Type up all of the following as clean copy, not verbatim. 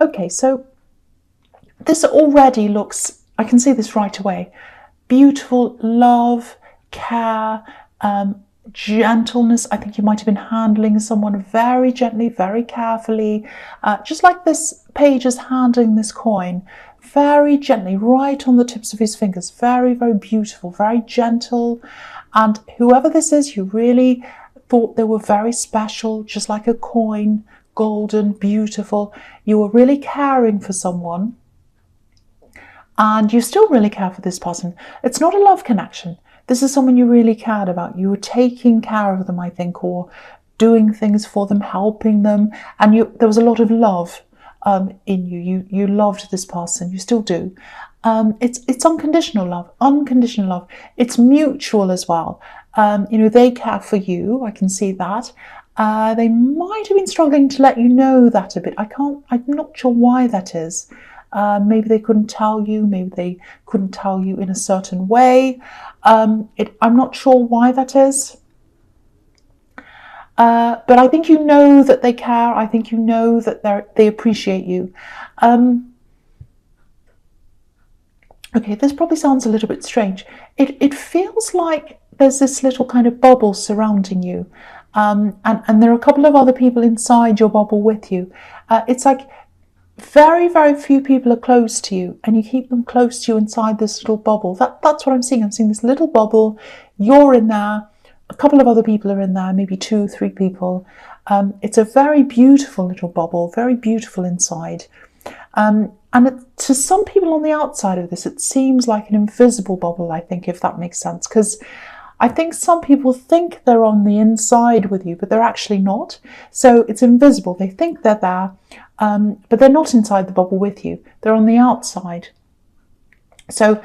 Okay, so this already looks, I can see this right away. Beautiful love, care, gentleness. I think you might have been handling someone very gently, very carefully, just like this page is handling this coin, very gently, right on the tips of his fingers. Very, very beautiful, very gentle. And whoever this is, you really thought they were very special, just like a coin, golden, beautiful. You were really caring for someone. And you still really care for this person. It's not a love connection. This is someone you really cared about. You were taking care of them, I think, or doing things for them, helping them. And there was a lot of love in you. You loved this person. You still do. It's unconditional love. Unconditional love. It's mutual as well. They care for you. I can see that. They might have been struggling to let you know that a bit. I'm not sure why that is. Maybe they couldn't tell you. Maybe they couldn't tell you in a certain way. I'm not sure why that is. But I think you know that they care. I think you know that they appreciate you. Okay, this probably sounds a little bit strange. It feels like there's this little kind of bubble surrounding you. And there are a couple of other people inside your bubble with you. It's like very, very few people are close to you, and you keep them close to you inside this little bubble. That's what I'm seeing. I'm seeing this little bubble. You're in there. A couple of other people are in there, maybe 2, 3 people. It's a very beautiful little bubble, very beautiful inside. And to some people on the outside of this, it seems like an invisible bubble, I think, if that makes sense. Because I think some people think they're on the inside with you, but they're actually not. So it's invisible. They think they're there, but they're not inside the bubble with you. They're on the outside. So,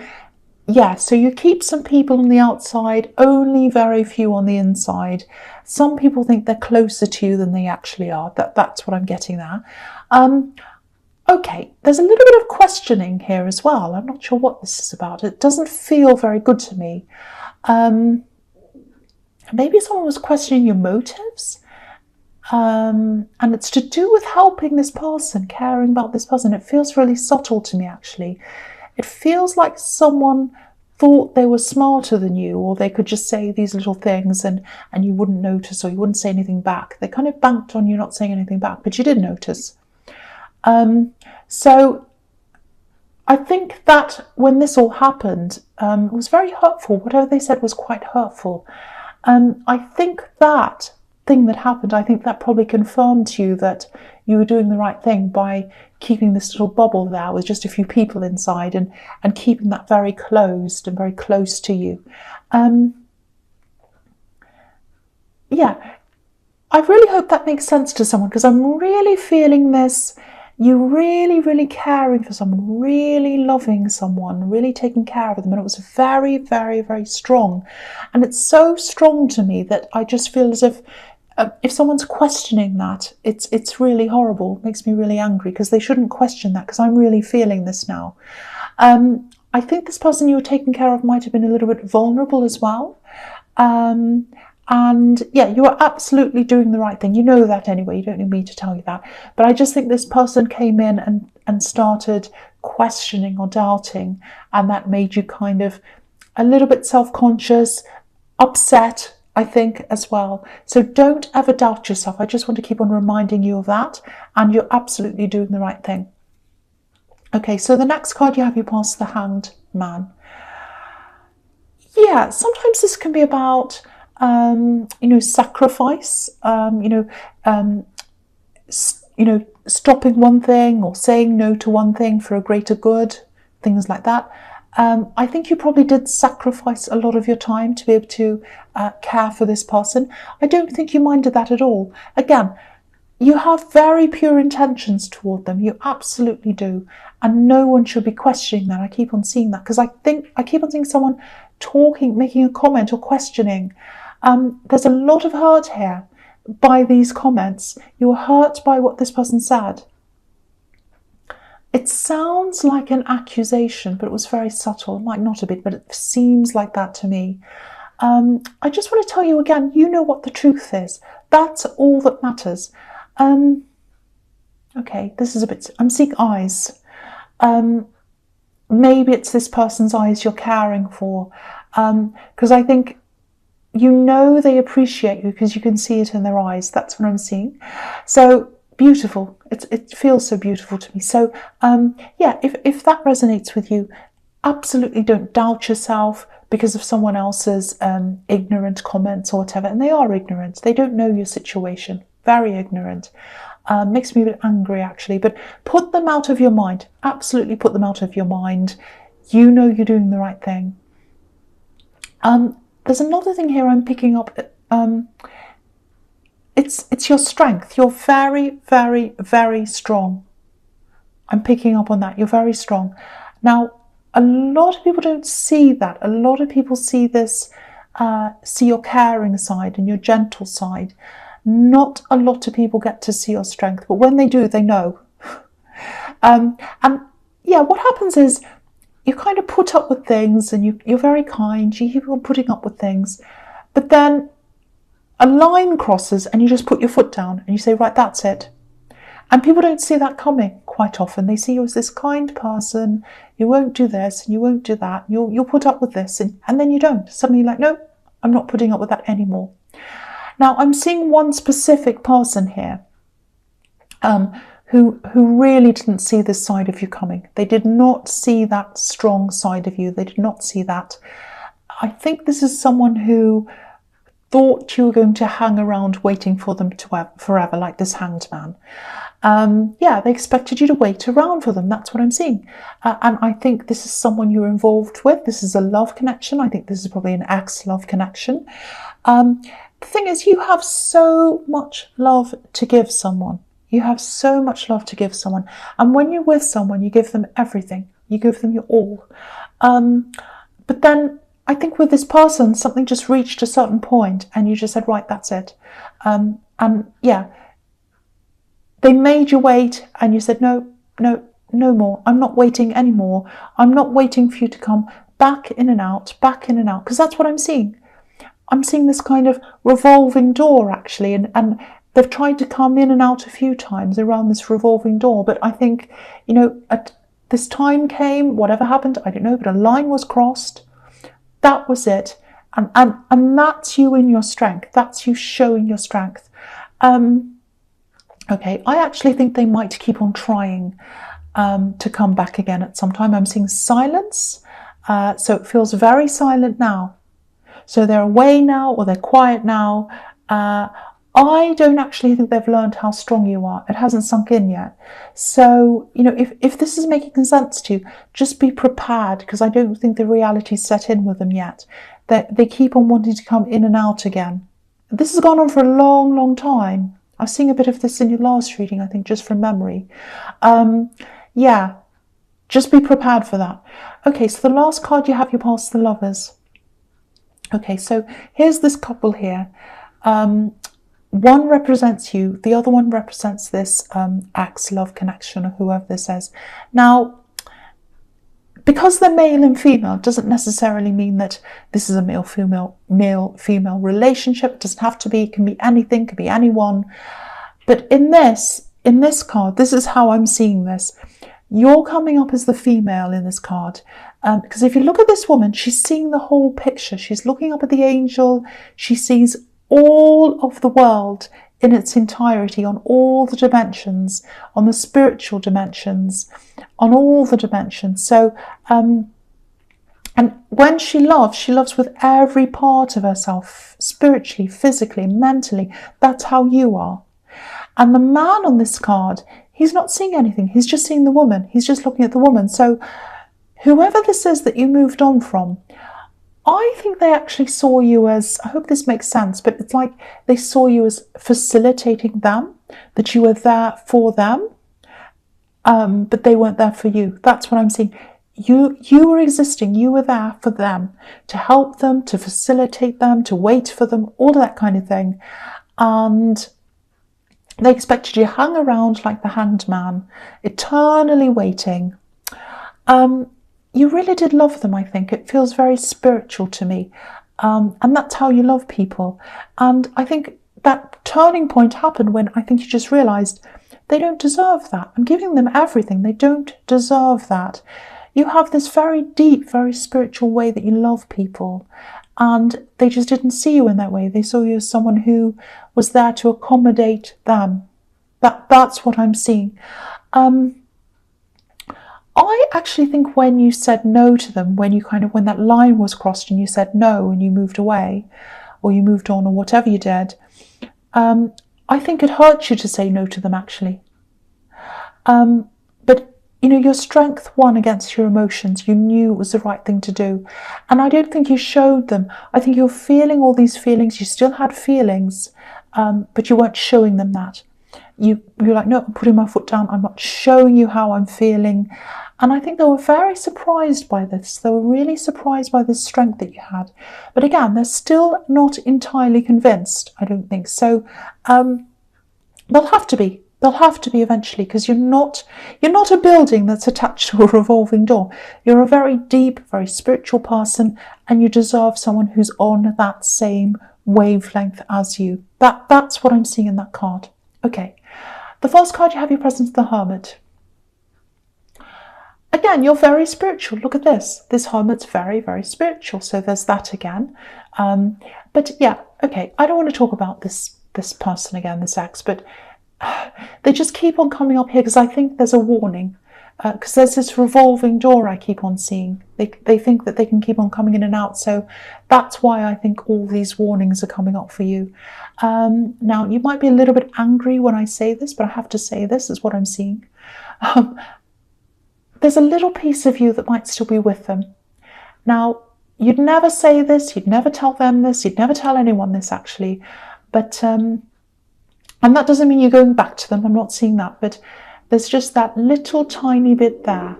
yeah, so you keep some people on the outside, only very few on the inside. Some people think they're closer to you than they actually are. That's what I'm getting there. Okay, there's a little bit of questioning here as well. I'm not sure what this is about. It doesn't feel very good to me. Maybe someone was questioning your motives, and it's to do with helping this person, caring about this person. It feels really subtle to me, actually. It feels like someone thought they were smarter than you, or they could just say these little things and you wouldn't notice, or you wouldn't say anything back. They kind of banked on you not saying anything back, but you did notice. So I think that when this all happened, it was very hurtful. Whatever they said was quite hurtful. I think that thing that happened, I think that probably confirmed to you that you were doing the right thing by keeping this little bubble there with just a few people inside and keeping that very closed and very close to you. Yeah, I really hope that makes sense to someone, because I'm really feeling this. You're really, really caring for someone, really loving someone, really taking care of them. And it was very, very, very strong. And it's so strong to me that I just feel as if someone's questioning that, it's really horrible. It makes me really angry, because they shouldn't question that, because I'm really feeling this now. I think this person you were taking care of might have been a little bit vulnerable as well. And yeah, you are absolutely doing the right thing. You know that anyway. You don't need me to tell you that. But I just think this person came in and started questioning or doubting, and that made you kind of a little bit self-conscious, upset, I think, as well. So don't ever doubt yourself. I just want to keep on reminding you of that, and you're absolutely doing the right thing. Okay, so the next card you have, you pass the Hanged Man. Yeah, sometimes this can be about sacrifice, stopping one thing or saying no to one thing for a greater good, things like that. I think you probably did sacrifice a lot of your time to be able to care for this person. I don't think you minded that at all. Again, you have very pure intentions toward them. You absolutely do. And no one should be questioning that. I keep on seeing that, because I keep on seeing someone talking, making a comment or questioning. There's a lot of hurt here by these comments. You were hurt by what this person said. It sounds like an accusation, but it was very subtle. It might not a bit, but it seems like that to me. I just want to tell you again, you know what the truth is. That's all that matters. Okay, this is a bit, I'm seeing eyes. Maybe it's this person's eyes you're caring for. Because I think you know they appreciate you because you can see it in their eyes. That's what I'm seeing. So beautiful. It feels so beautiful to me. So yeah, if that resonates with you, absolutely don't doubt yourself because of someone else's ignorant comments or whatever. And they are ignorant. They don't know your situation. Very ignorant. Makes me a bit angry, actually. But put them out of your mind. Absolutely put them out of your mind. You know you're doing the right thing. There's another thing here I'm picking up. It's your strength. You're very, very, very strong. I'm picking up on that. You're very strong. Now, a lot of people don't see that. A lot of people see this, see your caring side and your gentle side. Not a lot of people get to see your strength, but when they do, they know. And yeah, what happens is you kind of put up with things and you're very kind. You keep on putting up with things, but then a line crosses and you just put your foot down and you say, right, that's it. And people don't see that coming quite often. They see you as this kind person. You won't do this and you won't do that. You'll put up with this and then you don't. Suddenly you're like, no, I'm not putting up with that anymore. Now, I'm seeing one specific person here who really didn't see this side of you coming. They did not see that strong side of you. They did not see that. I think this is someone who thought you were going to hang around waiting for them to forever, like this hanged man. Yeah, they expected you to wait around for them. That's what I'm seeing. And I think this is someone you're involved with. This is a love connection. I think this is probably an ex-love connection. The thing is, you have so much love to give someone. You have so much love to give someone. And when you're with someone, you give them everything. You give them your all. But then I think with this person, something just reached a certain point and you just said, right, that's it. And yeah, they made you wait and you said, no more. I'm not waiting anymore. I'm not waiting for you to come back in and out, because that's what I'm seeing. I'm seeing this kind of revolving door, actually, and they've tried to come in and out a few times around this revolving door. But I think, you know, this time came, whatever happened, I don't know, but a line was crossed. That was it. And that's you in your strength. That's you showing your strength. Okay, I actually think they might keep on trying to come back again at some time. I'm seeing silence. So it feels very silent now. So they're away now or they're quiet now. I don't actually think they've learned how strong you are. It hasn't sunk in yet. So, you know, if this is making sense to you, just be prepared, because I don't think the reality's set in with them yet. They keep on wanting to come in and out again. This has gone on for a long, long time. I've seen a bit of this in your last reading, I think, just from memory. Yeah, just be prepared for that. Okay, so the last card you have, you pass the Lovers. Okay, so here's this couple here. One represents you, the other one represents this ex-love connection, or whoever this is. Now, because they're male and female, doesn't necessarily mean that this is a male-female relationship. It doesn't have to be. It can be anything, can be anyone. But in this card, this is how I'm seeing this. You're coming up as the female in this card. Because if you look at this woman, she's seeing the whole picture. She's looking up at the angel. She sees all of the world in its entirety, on all the dimensions, on the spiritual dimensions, on all the dimensions. So, and when she loves with every part of herself, spiritually, physically, mentally. That's how you are. And the man on this card, he's not seeing anything. He's just seeing the woman. He's just looking at the woman. So whoever this is that you moved on from, I think they actually saw you as, I hope this makes sense, but it's like they saw you as facilitating them, that you were there for them, but they weren't there for you. That's what I'm seeing. You were existing, you were there for them, to help them, to facilitate them, to wait for them, all of that kind of thing. And they expected you to hang around like the hanged man, eternally waiting. You really did love them, I think. It feels very spiritual to me. And that's how you love people. And I think that turning point happened when I think you just realised They don't deserve that. I'm giving them everything. They don't deserve that. You have this very deep, very spiritual way that you love people, and they just didn't see you in that way. They saw you as someone who was there to accommodate them. That's what I'm seeing. I actually think when you said no to them, when that line was crossed and you said no and you moved away, or you moved on, or whatever you did, I think it hurt you to say no to them, actually. But your strength won against your emotions. You knew it was the right thing to do. And I don't think you showed them. I think you're feeling all these feelings. You still had feelings, but you weren't showing them that. You're like, no, I'm putting my foot down. I'm not showing you how I'm feeling. And I think they were very surprised by this. They were really surprised by this strength that you had. But again, they're still not entirely convinced, I don't think. So they'll have to be. They'll have to be eventually, because you're not a building that's attached to a revolving door. You're a very deep, very spiritual person, and you deserve someone who's on that same wavelength as you. That's what I'm seeing in that card. Okay. The false card, you have your presence, the Hermit. Again, you're very spiritual. Look at this. This Hermit's very, very spiritual. So there's that again. But yeah, okay. I don't want to talk about this person again, this ex, but they just keep on coming up here because I think there's a warning. Because there's this revolving door I keep on seeing. They think that they can keep on coming in and out. So that's why I think all these warnings are coming up for you. Now, you might be a little bit angry when I say this, but I have to say this is what I'm seeing. There's a little piece of you that might still be with them. Now, you'd never say this, you'd never tell them this, you'd never tell anyone this actually. But, and that doesn't mean you're going back to them, I'm not seeing that, but there's just that little tiny bit there.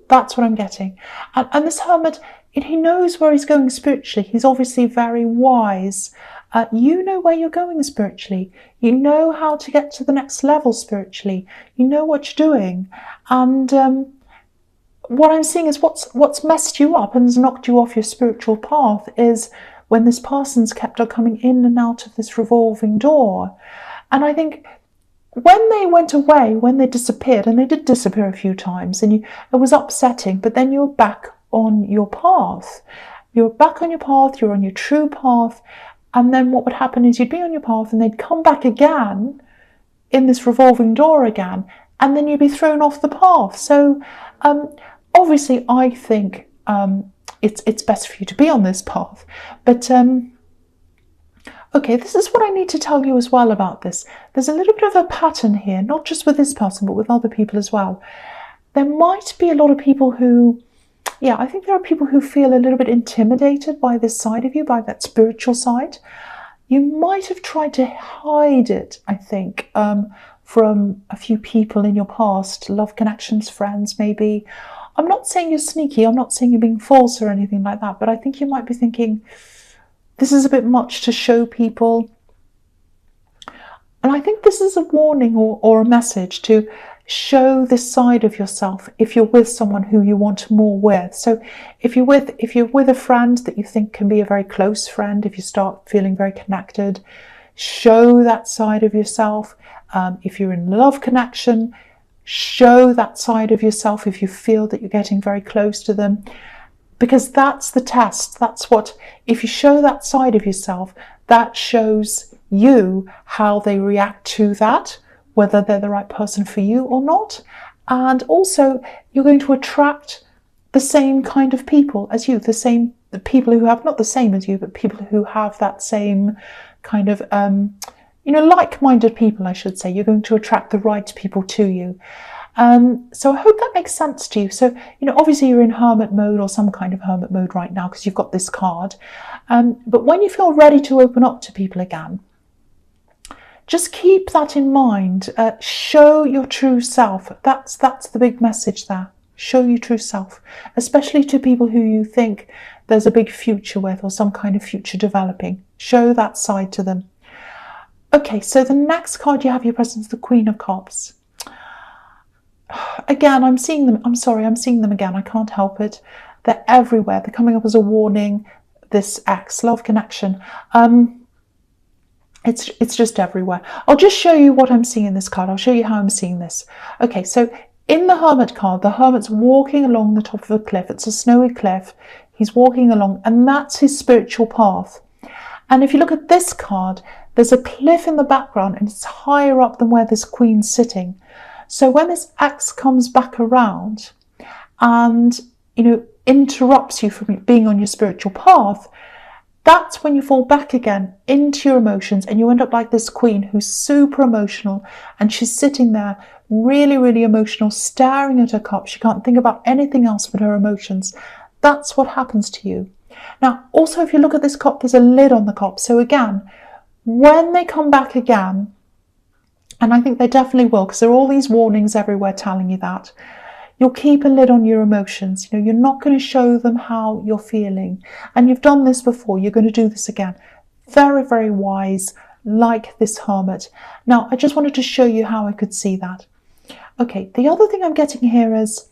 That's what I'm getting. And this Hermit, he knows where he's going spiritually. He's obviously very wise. You know where you're going spiritually. You know how to get to the next level spiritually. You know what you're doing. And what I'm seeing is what's messed you up and has knocked you off your spiritual path is when this person's kept on coming in and out of this revolving door. And I think when they went away, when they disappeared, and they did disappear a few times, and it was upsetting, but then you're back on your path. You're back on your path, you're on your true path, and then what would happen is you'd be on your path and they'd come back again in this revolving door again, and then you'd be thrown off the path. So obviously I think it's best for you to be on this path. But okay, this is what I need to tell you as well about this. There's a little bit of a pattern here, not just with this person, but with other people as well. There might be a lot of people who, yeah, I think there are people who feel a little bit intimidated by this side of you, by that spiritual side. You might have tried to hide it, I think, from a few people in your past, love connections, friends maybe. I'm not saying you're sneaky, I'm not saying you're being false or anything like that, but I think you might be thinking, this is a bit much to show people. And I think this is a warning or a message to show this side of yourself if you're with someone who you want more with. So if you're with a friend that you think can be a very close friend, if you start feeling very connected, show that side of yourself. If you're in love connection, show that side of yourself if you feel that you're getting very close to them. Because that's the test. That's what, if you show that side of yourself, that shows you how they react to that, whether they're the right person for you or not. And also, you're going to attract the same kind of people as you, the people who have, not the same as you, but people who have that same kind of, like-minded people, I should say. You're going to attract the right people to you. So I hope that makes sense to you. So, obviously you're in hermit mode or some kind of hermit mode right now because you've got this card. But when you feel ready to open up to people again, just keep that in mind. Show your true self. That's the big message there. Show your true self, especially to people who you think there's a big future with or some kind of future developing. Show that side to them. Okay, so the next card you have your presence, the Queen of Cups. Again, I'm seeing them. I'm sorry, I'm seeing them again. I can't help it. They're everywhere. They're coming up as a warning. This ex, love connection. It's just everywhere. I'll just show you what I'm seeing in this card. I'll show you how I'm seeing this. Okay, so in the Hermit card, the Hermit's walking along the top of a cliff. It's a snowy cliff. He's walking along, and that's his spiritual path. And if you look at this card, there's a cliff in the background, and it's higher up than where this Queen's sitting. So when this Axe comes back around and, interrupts you from being on your spiritual path, that's when you fall back again into your emotions, and you end up like this Queen who's super emotional, and she's sitting there really, really emotional, staring at her cup. She can't think about anything else but her emotions. That's what happens to you. Now, also, if you look at this cup, there's a lid on the cup. So again, when they come back again, and I think they definitely will, because there are all these warnings everywhere telling you that, you'll keep a lid on your emotions. You're not going to show them how you're feeling. And you've done this before. You're going to do this again. Very, very wise, like this Hermit. Now, I just wanted to show you how I could see that. Okay, the other thing I'm getting here is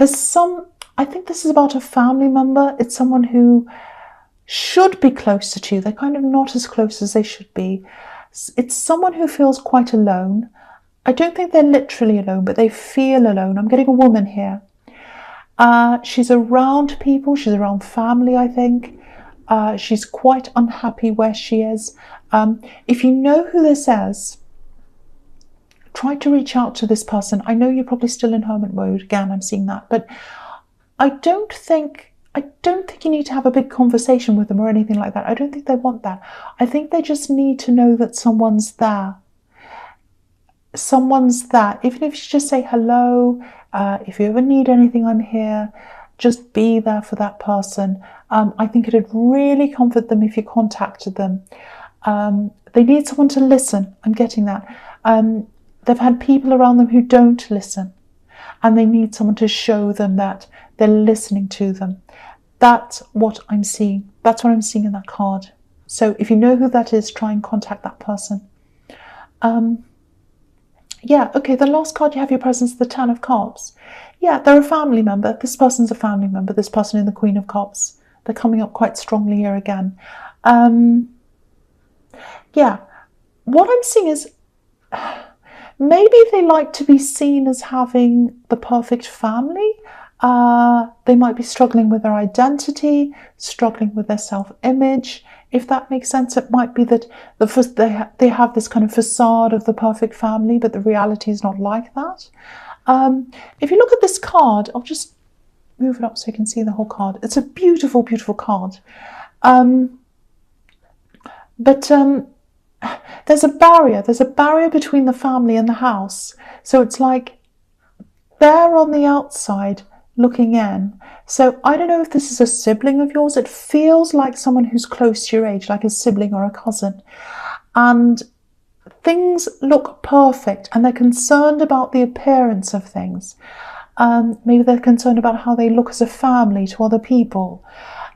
I think this is about a family member. It's someone who should be closer to you. They're kind of not as close as they should be. It's someone who feels quite alone. I don't think they're literally alone, but they feel alone. I'm getting a woman here. She's around people. She's around family, I think. She's quite unhappy where she is. If you know who this is, try to reach out to this person. I know you're probably still in hermit mode. Again, I'm seeing that. But I don't think you need to have a big conversation with them or anything like that. I don't think they want that. I think they just need to know that someone's there. Someone's there. Even if you just say hello, if you ever need anything, I'm here. Just be there for that person. I think it'd really comfort them if you contacted them. They need someone to listen. I'm getting that. They've had people around them who don't listen, and they need someone to show them that they're listening to them. That's what I'm seeing. That's what I'm seeing in that card. So if you know who that is, try and contact that person. Yeah, okay, the last card you have your presence, the Ten of Cups. Yeah, they're a family member. This person's a family member, this person in the Queen of Cups. They're coming up quite strongly here again. Yeah, what I'm seeing is maybe they like to be seen as having the perfect family. They might be struggling with their identity, struggling with their self-image. If that makes sense, it might be that they have this kind of facade of the perfect family, but the reality is not like that. If you look at this card, I'll just move it up so you can see the whole card. It's a beautiful, beautiful card. But there's a barrier. There's a barrier between the family and the house. So it's like they're on the outside looking in. So I don't know if this is a sibling of yours. It feels like someone who's close to your age, like a sibling or a cousin. And things look perfect, and they're concerned about the appearance of things. Maybe they're concerned about how they look as a family to other people.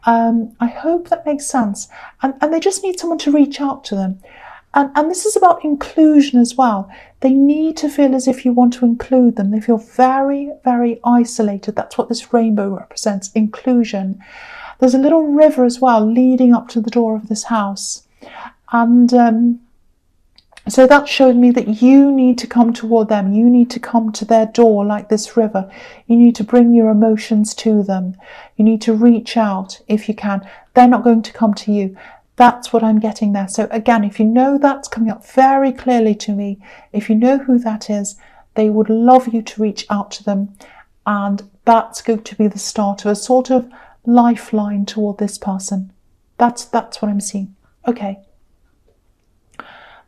I hope that makes sense. And they just need someone to reach out to them. And this is about inclusion as well. They need to feel as if you want to include them. They feel very, very isolated. That's what this rainbow represents, inclusion. There's a little river as well leading up to the door of this house. And so that showed me that you need to come toward them. You need to come to their door like this river. You need to bring your emotions to them. You need to reach out if you can. They're not going to come to you. That's what I'm getting there. So again, if you know that's coming up very clearly to me, if you know who that is, they would love you to reach out to them. And that's going to be the start of a sort of lifeline toward this person. That's what I'm seeing. Okay.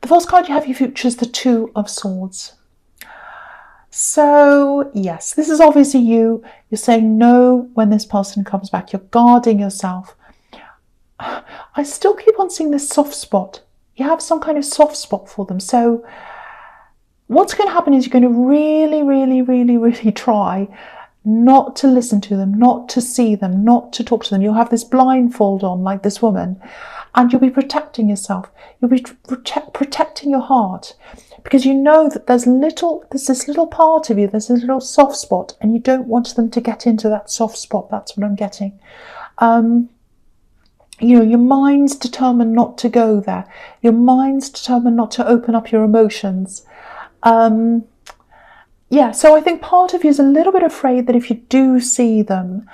The first card you have your future is the Two of Swords. So yes, this is obviously you. You're saying no when this person comes back. You're guarding yourself. I still keep on seeing this soft spot. You have some kind of soft spot for them. So what's going to happen is you're going to really, really, really, really try not to listen to them, not to see them, not to talk to them. You'll have this blindfold on like this woman, and you'll be protecting yourself. You'll be protecting your heart, because you know that there's this little part of you, there's a little soft spot, and you don't want them to get into that soft spot. That's what I'm getting. your mind's determined not to go there. Your mind's determined not to open up your emotions. Yeah, so I think part of you is a little bit afraid that if you do see them,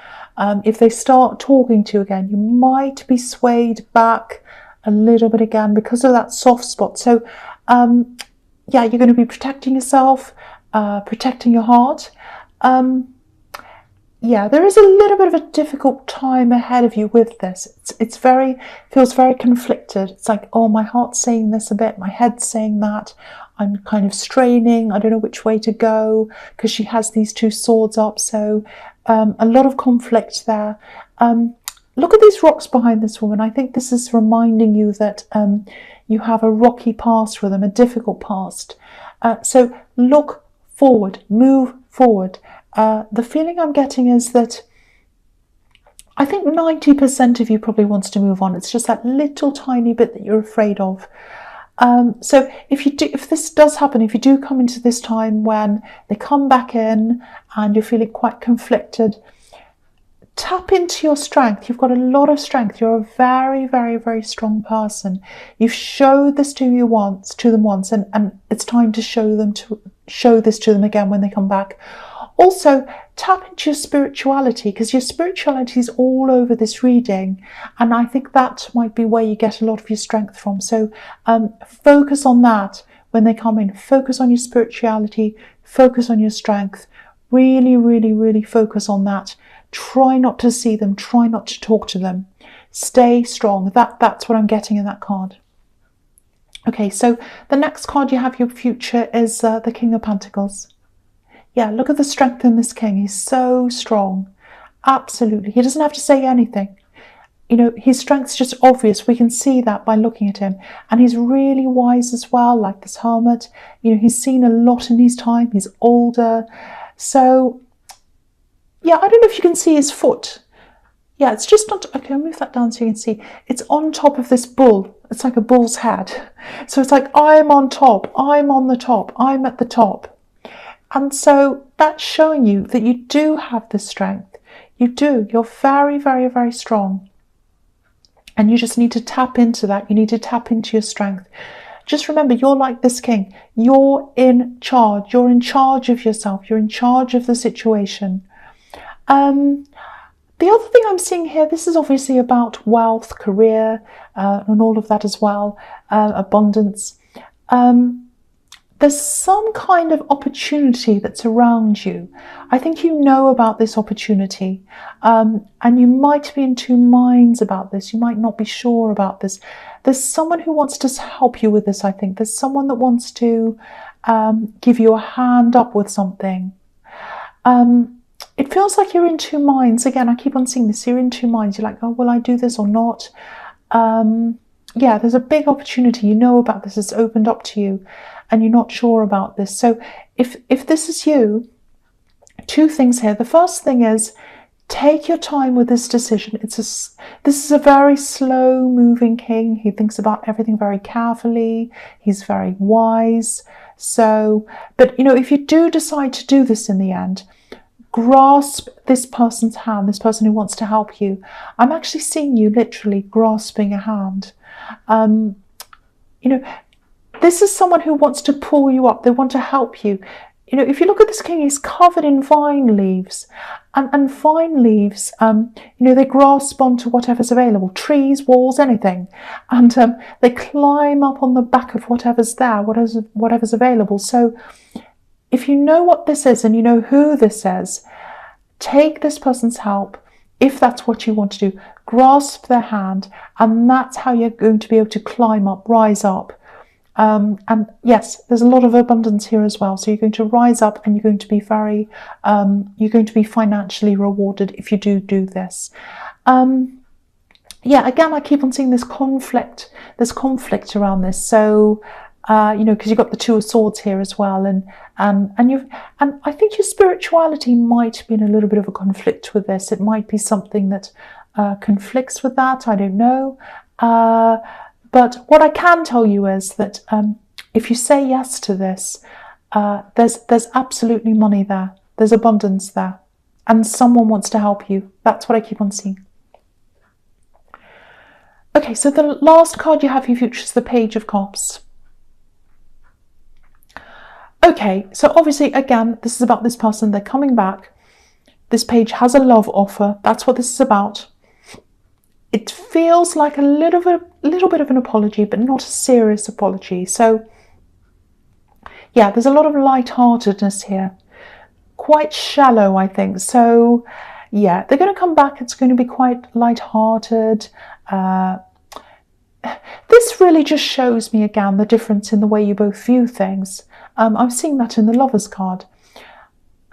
if they start talking to you again, you might be swayed back a little bit again because of that soft spot. So, yeah, you're going to be protecting yourself, protecting your heart. Yeah, there is a little bit of a difficult time ahead of you with this. Feels very conflicted. It's like, oh, my heart's saying this a bit, my head's saying that. I'm kind of straining. I don't know which way to go because she has these two swords up. So a lot of conflict there. Look at these rocks behind this woman. I think this is reminding you that you have a rocky past with them, a difficult past. So look forward, move forward. The feeling I'm getting is that I think 90% of you probably wants to move on. It's just that little tiny bit that you're afraid of. So if this does happen, if you do come into this time when they come back in and you're feeling quite conflicted, tap into your strength. You've got a lot of strength. You're a very, very, very strong person. You've showed this to them once, and it's time to show this to them again when they come back. Also, tap into your spirituality, because your spirituality is all over this reading, and I think that might be where you get a lot of your strength from. So focus on that when they come in. Focus on your spirituality, focus on your strength. Really, really, really focus on that. Try not to see them, try not to talk to them. Stay strong. That's what I'm getting in that card. Okay, so the next card you have, your future, is the King of Pentacles. Yeah, look at the strength in this king. He's so strong. Absolutely. He doesn't have to say anything. His strength's just obvious. We can see that by looking at him. And he's really wise as well, like this hermit. He's seen a lot in his time. He's older. So, yeah, I don't know if you can see his foot. Yeah, it's just not... Okay, I'll move that down so you can see. It's on top of this bull. It's like a bull's head. So it's like, I'm on top. I'm on the top. I'm at the top. And so that's showing you that you do have the strength. You do. You're very, very, very strong. And you just need to tap into that. You need to tap into your strength. Just remember, you're like this king. You're in charge. You're in charge of yourself. You're in charge of the situation. The other thing I'm seeing here, this is obviously about wealth, career, and all of that as well, abundance. There's some kind of opportunity that's around you. I think you know about this opportunity, and you might be in two minds about this. You might not be sure about this. There's someone who wants to help you with this, I think. There's someone that wants to give you a hand up with something. It feels like you're in two minds. Again, I keep on seeing this. You're in two minds. You're like, oh, will I do this or not? Yeah, there's a big opportunity. You know about this. It's opened up to you. And you're not sure about this. So if this is you, two things here. The first thing is, take your time with this decision. This is a very slow moving king. He thinks about everything very carefully. He's very wise. So, but if you do decide to do this in the end, grasp this person's hand, this person who wants to help you. I'm actually seeing you literally grasping a hand. This is someone who wants to pull you up. They want to help you. If you look at this king, he's covered in vine leaves. And vine leaves, they grasp onto whatever's available. Trees, walls, anything. And they climb up on the back of whatever's there, whatever's available. So if you know what this is and you know who this is, take this person's help. If that's what you want to do, grasp their hand. And that's how you're going to be able to climb up, rise up. And yes, there's a lot of abundance here as well. So you're going to rise up and you're going to be you're going to be financially rewarded if you do this. Yeah, again, I keep on seeing this conflict. There's conflict around this. So, because you've got the Two of Swords here as well. And I think your spirituality might be in a little bit of a conflict with this. It might be something that conflicts with that. I don't know. But what I can tell you is that if you say yes to this, there's absolutely money there. There's abundance there. And someone wants to help you. That's what I keep on seeing. Okay, so the last card you have for your future is the Page of Cups. Okay, so obviously, again, this is about this person. They're coming back. This page has a love offer. That's what this is about. It feels like a little bit of an apology, but not a serious apology. So, yeah, there's a lot of lightheartedness here. Quite shallow, I think. So, yeah, they're going to come back. It's going to be quite lighthearted. This really just shows me again the difference in the way you both view things. I'm seeing that in the Lovers card.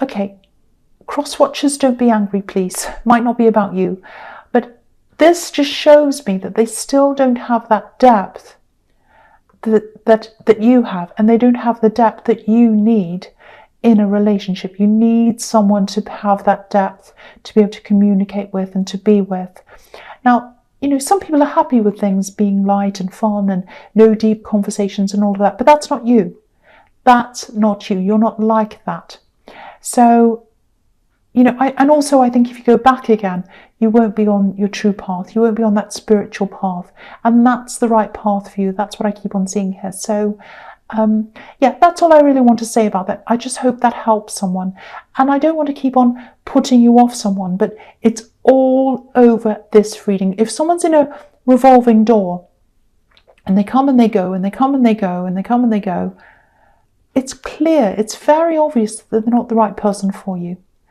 Okay, cross-watchers, don't be angry, please. Might not be about you. But this just shows me that they still don't have that depth that you have, and they don't have the depth that you need in a relationship. You need someone to have that depth, to be able to communicate with and to be with. Now, you know, some people are happy with things being light and fun and no deep conversations and all of that, but that's not you. That's not you. You're not like that. So, you know, and also I think if you go back again, you won't be on your true path. You won't be on that spiritual path. And that's the right path for you. That's what I keep on seeing here. So, yeah, that's all I really want to say about that. I just hope that helps someone. And I don't want to keep on putting you off someone, but it's all over this reading. If someone's in a revolving door and they come and they go and they come and they go and they come and they go, it's clear, it's very obvious that they're not the right person for you.